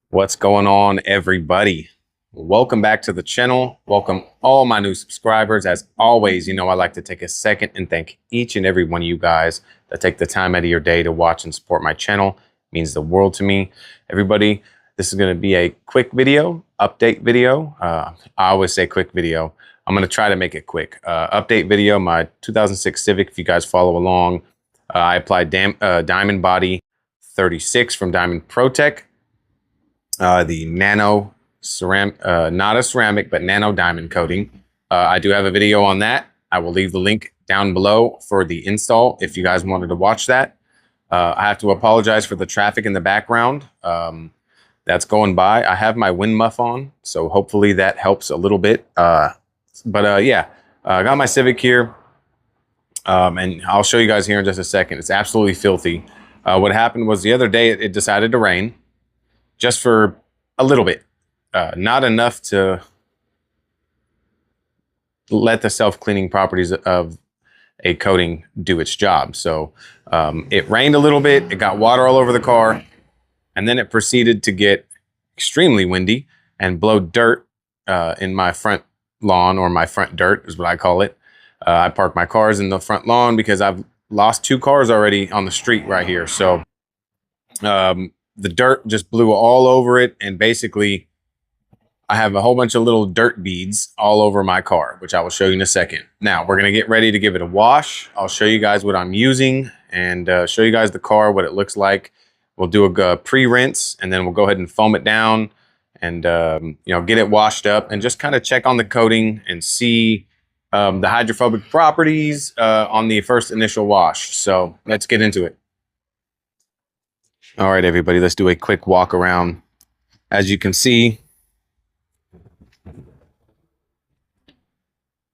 What's going on, everybody? Welcome back to the channel. Welcome all my new subscribers. As always, you know, I like to take a second and thank each and every one of you guys that take the time out of your day to watch and support my channel. It means the world to me. Everybody, this is going to be a quick video, update video. I always say quick video. I'm going to try to make it quick. Update video, my 2006 Civic, if you guys follow along. I applied Diamond Body 36 from Diamond Protech. The nano ceramic, not a ceramic, but nano diamond coating. I do have a video on that. I will leave the link down below for the install if you guys wanted to watch that. I have to apologize for the traffic in the background that's going by. I have my wind muff on, so hopefully that helps a little bit. Yeah, I got my Civic here, and I'll show you guys here in just a second. It's absolutely filthy. What happened was the other day it decided to rain. Just for a little bit, not enough to let the self-cleaning properties of a coating do its job. So it rained a little bit, it got water all over the car, and then it proceeded to get extremely windy and blow dirt in my front lawn, or my front dirt is what I call it. I park my cars in the front lawn because I've lost 2 cars already on the street right here. So the dirt just blew all over it, and basically I have a whole bunch of little dirt beads all over my car, which I will show you in a second. Now we're going to get ready to give it a wash. I'll show you guys what I'm using and show you guys the car, what it looks like. We'll do a pre-rinse, and then we'll go ahead and foam it down and you know, get it washed up and just kind of check on the coating and see the hydrophobic properties on the first initial wash. So let's get into it. All right, everybody, let's do a quick walk around. As you can see,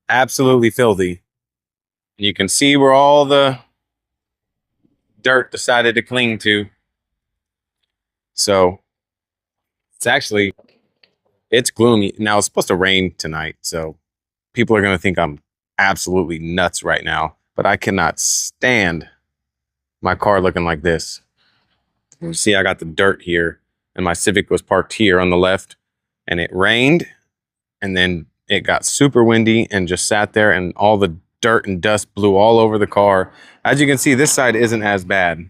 absolutely filthy. You can see where all the dirt decided to cling to. So it's gloomy. Now it's supposed to rain tonight, so people are going to think I'm absolutely nuts right now, but I cannot stand my car looking like this. You see, I got the dirt here, and my Civic was parked here on the left, and it rained, and then it got super windy and just sat there, and all the dirt and dust blew all over the car. As you can see, this side isn't as bad.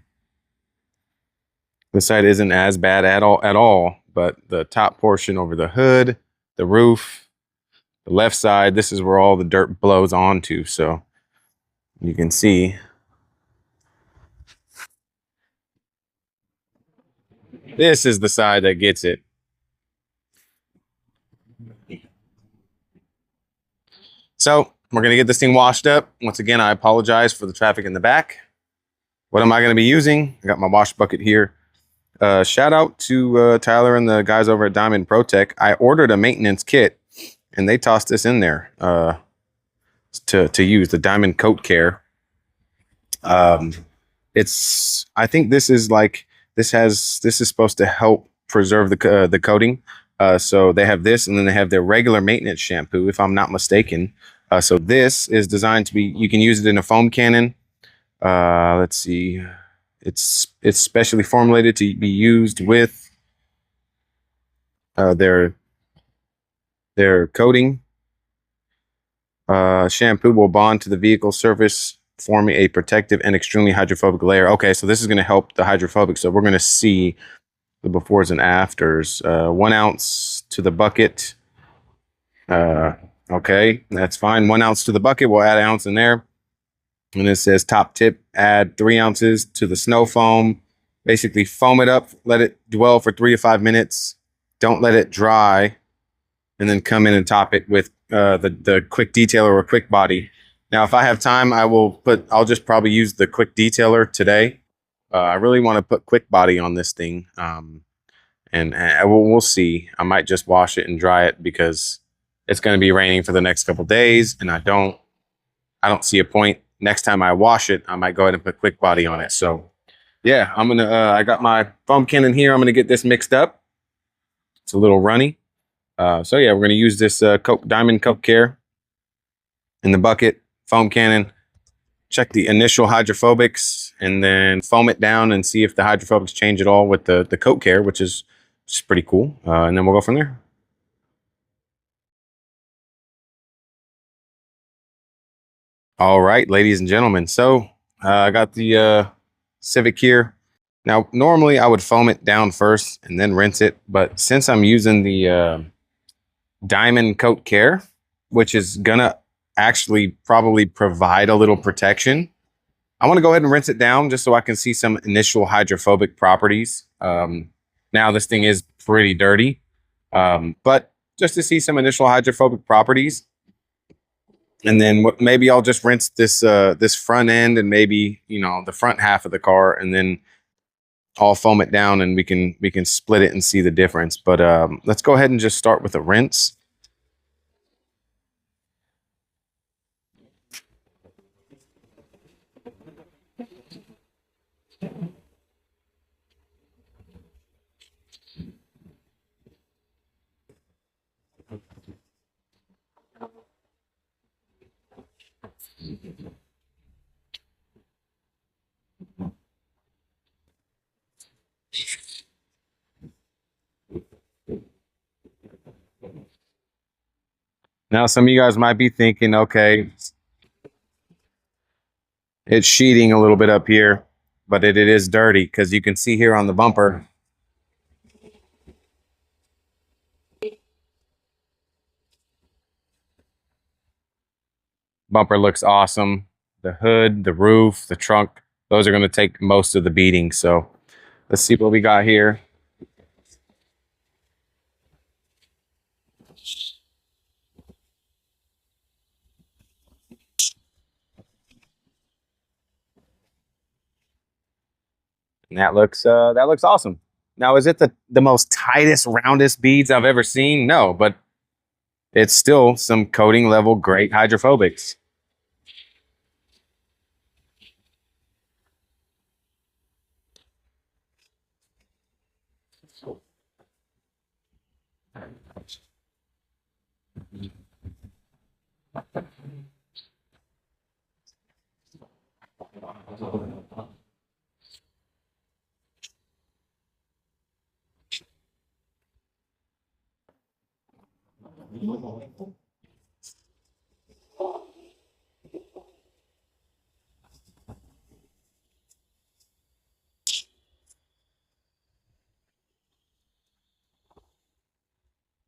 This side isn't as bad at all, but the top portion over the hood, the roof, the left side, this is where all the dirt blows onto. So you can see this is the side that gets it. So we're going to get this thing washed up. Once again, I apologize for the traffic in the back. What am I going to be using? I got my wash bucket here. Shout out to Tyler and the guys over at Diamond Protech. I ordered a maintenance kit, and they tossed this in there to use, the Diamond Coat Care. I think this is like, this is supposed to help preserve the coating. So they have this, and then they have their regular maintenance shampoo, if I'm not mistaken. So this is designed to be, you can use it in a foam cannon. Let's see. It's specially formulated to be used with their coating. Shampoo will bond to the vehicle surface, forming a protective and extremely hydrophobic layer. Okay, so this is going to help the hydrophobic. So we're going to see the befores and afters. 1 ounce to the bucket. Okay, that's fine. 1 ounce to the bucket. We'll add 1 ounce in there. And it says top tip, add 3 ounces to the snow foam. Basically foam it up, let it dwell for 3 to 5 minutes. Don't let it dry. And then come in and top it with the quick detailer or quick body. Now, if I have time, I'll just probably use the quick detailer today. I really want to put quick body on this thing. And we'll see. I might just wash it and dry it because it's going to be raining for the next couple days. And I don't see a point. Next time I wash it, I might go ahead and put quick body on it. So yeah, I got my foam cannon here. I'm going to get this mixed up. It's a little runny. So yeah, we're going to use this Diamond Coat Care in the bucket, foam cannon, check the initial hydrophobics, and then foam it down and see if the hydrophobics change at all with the coat care, which is which is pretty cool. And then we'll go from there. All right, ladies and gentlemen. So I got the Civic here. Now, normally I would foam it down first and then rinse it. But since I'm using the Diamond Coat Care, which is going to actually probably provide a little protection, I want to go ahead and rinse it down just so I can see some initial hydrophobic properties. Now, this thing is pretty dirty, but just to see some initial hydrophobic properties. And then maybe I'll just rinse this front end and maybe, you know, the front half of the car, and then I'll foam it down and we can split it and see the difference. But let's go ahead and just start with a rinse. Now, some of you guys might be thinking, okay, it's sheeting a little bit up here, but it is dirty because you can see here on the bumper. Bumper looks awesome. The hood, the roof, the trunk, those are going to take most of the beating. So let's see what we got here. And that looks awesome. Now, is it the most tightest, roundest beads I've ever seen? No, but it's still some coating level great hydrophobics.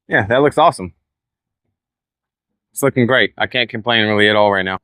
Yeah, that looks awesome. It's looking great. I can't complain really at all right now.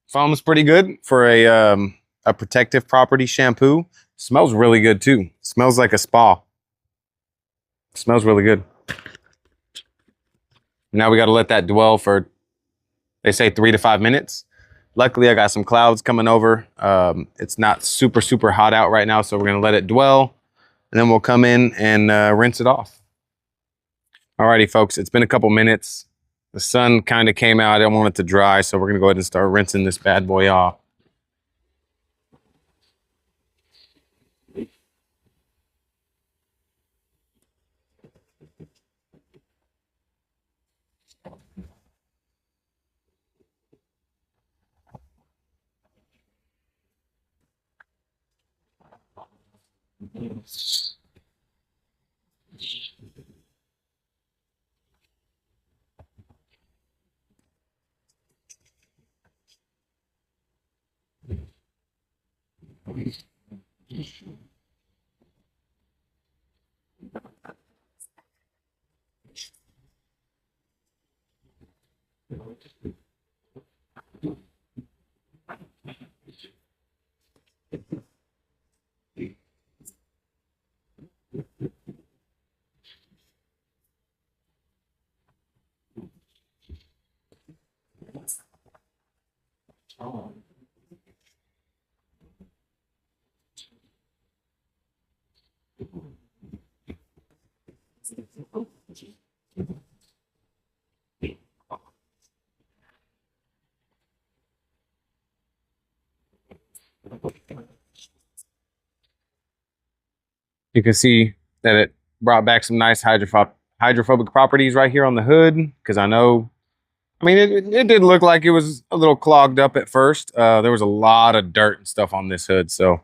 Foam's pretty good for a protective property shampoo. Smells really good too. Smells like a spa. Smells really good. Now we got to let that dwell for, they say, 3 to 5 minutes. Luckily, I got some clouds coming over. It's not super, super hot out right now, so we're going to let it dwell, and then we'll come in and rinse it off. Alrighty, folks, it's been a couple minutes. The sun kind of came out. I don't want it to dry, so we're going to go ahead and start rinsing this bad boy off. You can see that it brought back some nice hydrophobic properties right here on the hood, because I know, I mean, it did look like it was a little clogged up at first. There was a lot of dirt and stuff on this hood, so,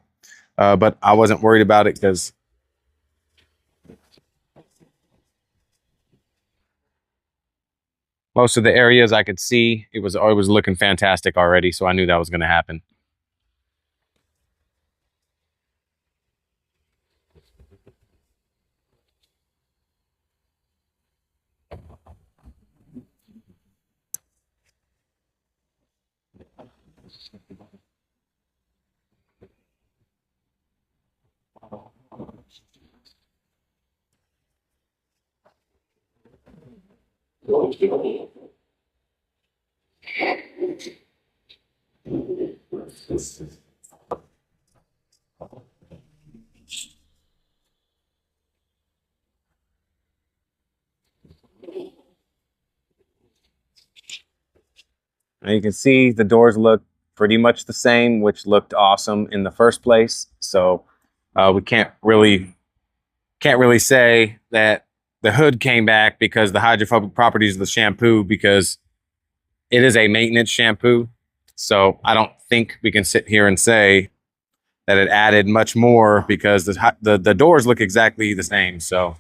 but I wasn't worried about it because most of the areas I could see, it was looking fantastic already, so I knew that was going to happen. And you can see the doors look pretty much the same, which looked awesome in the first place. So we can't really say that the hood came back because the hydrophobic properties of the shampoo, because it is a maintenance shampoo. So I don't think we can sit here and say that it added much more, because the doors look exactly the same. So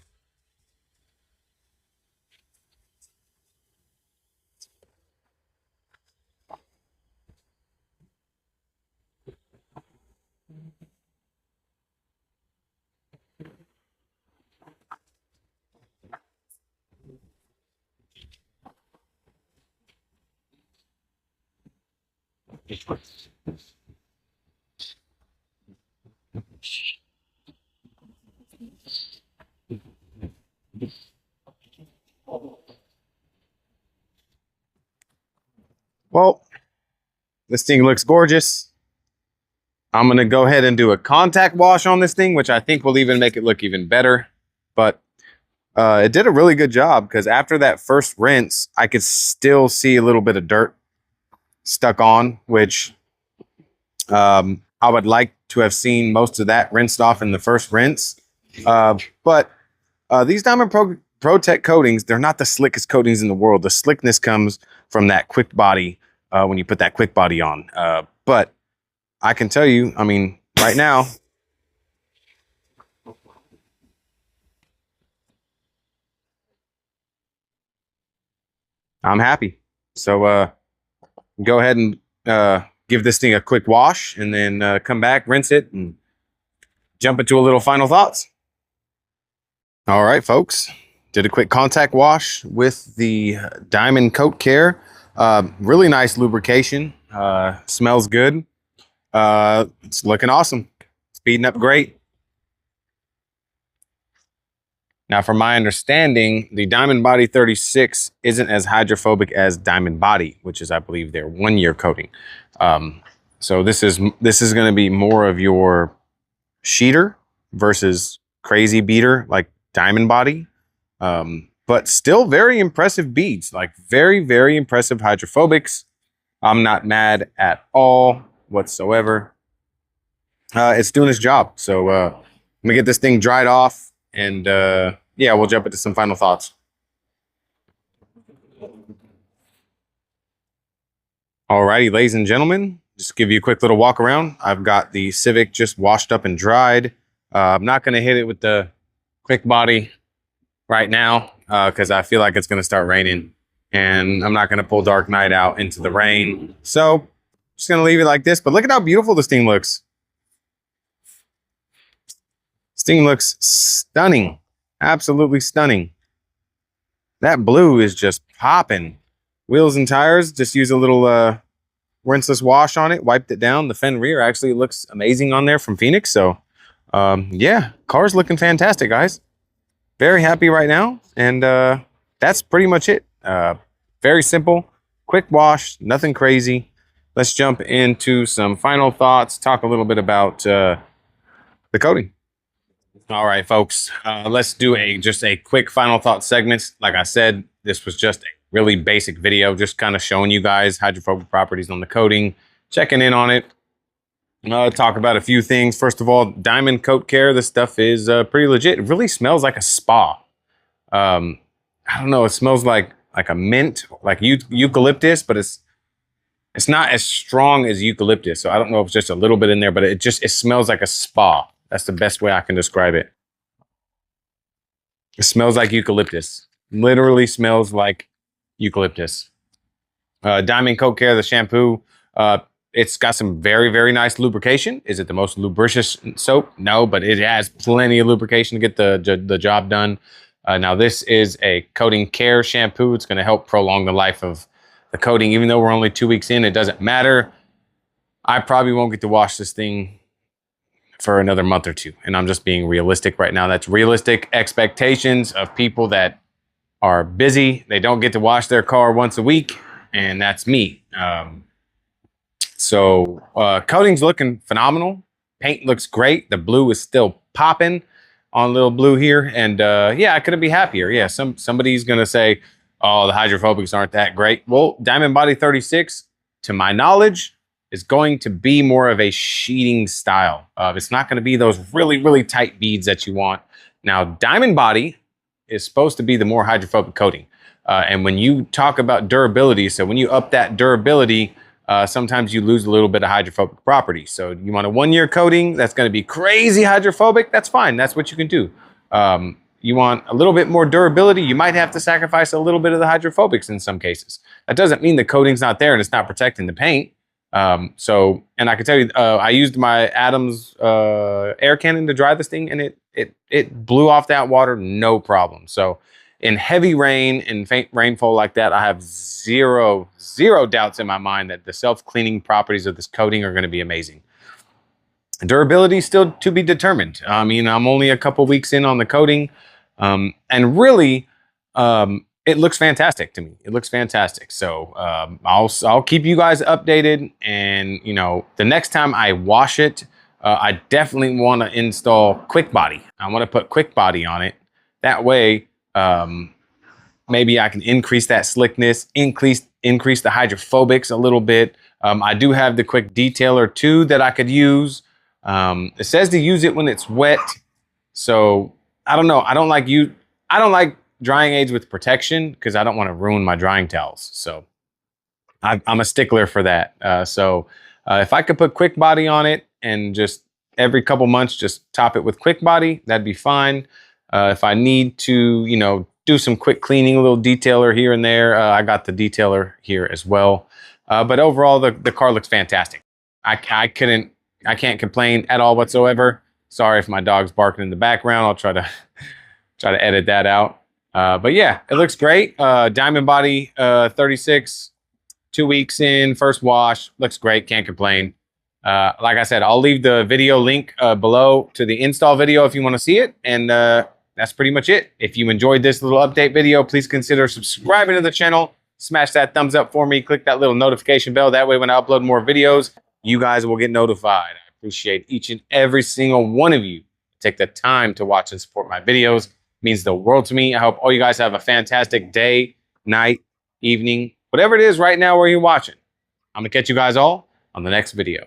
well, this thing looks gorgeous. I'm going to go ahead and do a contact wash on this thing, which I think will even make it look even better. But it did a really good job, because after that first rinse, I could still see a little bit of dirt stuck on, which I would like to have seen most of that rinsed off in the first rinse. But these Diamond PROTEC coatings, they're not the slickest coatings in the world. The slickness comes from that quick body when you put that quick body on. But I can tell you, I mean, right now, I'm happy. So go ahead and give this thing a quick wash, and then come back, rinse it, and jump into a little final thoughts. All right, folks. Did a quick contact wash with the Diamond Coat Care. Really nice lubrication. Smells good. It's looking awesome. Speeding up great. Now, from my understanding, the Diamond Body 36 isn't as hydrophobic as Diamond Body, which is, I believe, their 1-year coating. So this is going to be more of your sheeter versus crazy beater like Diamond Body. But still very impressive beads, like very, very impressive hydrophobics. I'm not mad at all whatsoever. It's doing its job. So I'm gonna get this thing dried off, and yeah, we'll jump into some final thoughts. Alrighty, ladies and gentlemen, just give you a quick little walk around. I've got the Civic just washed up and dried. I'm not gonna hit it with the quick body right now because I feel like it's gonna start raining, and I'm not gonna pull Dark Knight out into the rain. So I'm just gonna leave it like this. But look at how beautiful this thing looks. This thing looks stunning. Absolutely stunning. That blue is just popping. Wheels and tires, just use a little rinseless wash on it, wiped it down. The fend rear actually looks amazing on there from Phoenix. So yeah, car's looking fantastic, guys. Very happy right now. And that's pretty much it. Very simple, quick wash, nothing crazy. Let's jump into some final thoughts, talk a little bit about the coating. All right, folks, let's do just a quick final thought segment. Like I said, this was just a really basic video, just kind of showing you guys hydrophobic properties on the coating, checking in on it. Talk about a few things. First of all, Diamond Coat Care. This stuff is pretty legit. It really smells like a spa. I don't know. It smells like a mint, like eucalyptus, but it's not as strong as eucalyptus. So I don't know if it's just a little bit in there, but it smells like a spa. That's the best way I can describe it. It smells like eucalyptus. Literally smells like eucalyptus. Diamond Coat Care, the shampoo. It's got some very, very nice lubrication. Is it the most lubricious soap? No, but it has plenty of lubrication to get the job done. Now, this is a coating care shampoo. It's going to help prolong the life of the coating. Even though we're only 2 weeks in, it doesn't matter. I probably won't get to wash this thing for another month or two. And I'm just being realistic right now. That's realistic expectations of people that are busy. They don't get to wash their car once a week. And that's me. Coating's looking phenomenal. Paint looks great. The blue is still popping on little blue here. And yeah, I couldn't be happier. Yeah, somebody's going to say, oh, the hydrophobics aren't that great. Well, Diamond Body 36, to my knowledge, is going to be more of a sheeting style. It's not going to be those really, really tight beads that you want. Now, Diamond Body is supposed to be the more hydrophobic coating. And when you talk about durability, so when you up that durability, sometimes you lose a little bit of hydrophobic property. So you want a 1-year coating that's going to be crazy hydrophobic. That's fine. That's what you can do. You want a little bit more durability. You might have to sacrifice a little bit of the hydrophobics in some cases. That doesn't mean the coating's not there and it's not protecting the paint. And I can tell you, I used my Adams air cannon to dry this thing, and it blew off that water, no problem. So in heavy rain and faint rainfall like that, I have zero doubts in my mind that the self-cleaning properties of this coating are going to be amazing. Durability still to be determined. I mean, I'm only a couple weeks in on the coating, and really, it looks fantastic to me. It looks fantastic. So I'll keep you guys updated. And you know, the next time I wash it, I definitely want to install Quick Body. I want to put Quick Body on it. That way, maybe I can increase that slickness, increase the hydrophobics a little bit. I do have the Quick Detailer too that I could use. It says to use it when it's wet. So I don't know. I don't like drying aids with protection because I don't want to ruin my drying towels. So I'm a stickler for that. If I could put Quick Body on it and just every couple months just top it with Quick Body, that'd be fine. If I need to, you know, do some quick cleaning, a little detailer here and there, I got the detailer here as well. But overall, the car looks fantastic. I can't complain at all whatsoever. Sorry if my dog's barking in the background. I'll try to edit that out. But yeah, it looks great. Diamond Body 36, 2 weeks in, first wash, looks great. Can't complain. Like I said, I'll leave the video link below to the install video if you want to see it. And that's pretty much it. If you enjoyed this little update video, please consider subscribing to the channel. Smash that thumbs up for me. Click that little notification bell. That way when I upload more videos, you guys will get notified. I appreciate each and every single one of you. Take the time to watch and support my videos. It means the world to me. I hope all you guys have a fantastic day, night, evening, whatever it is right now where you're watching. I'm going to catch you guys all on the next video.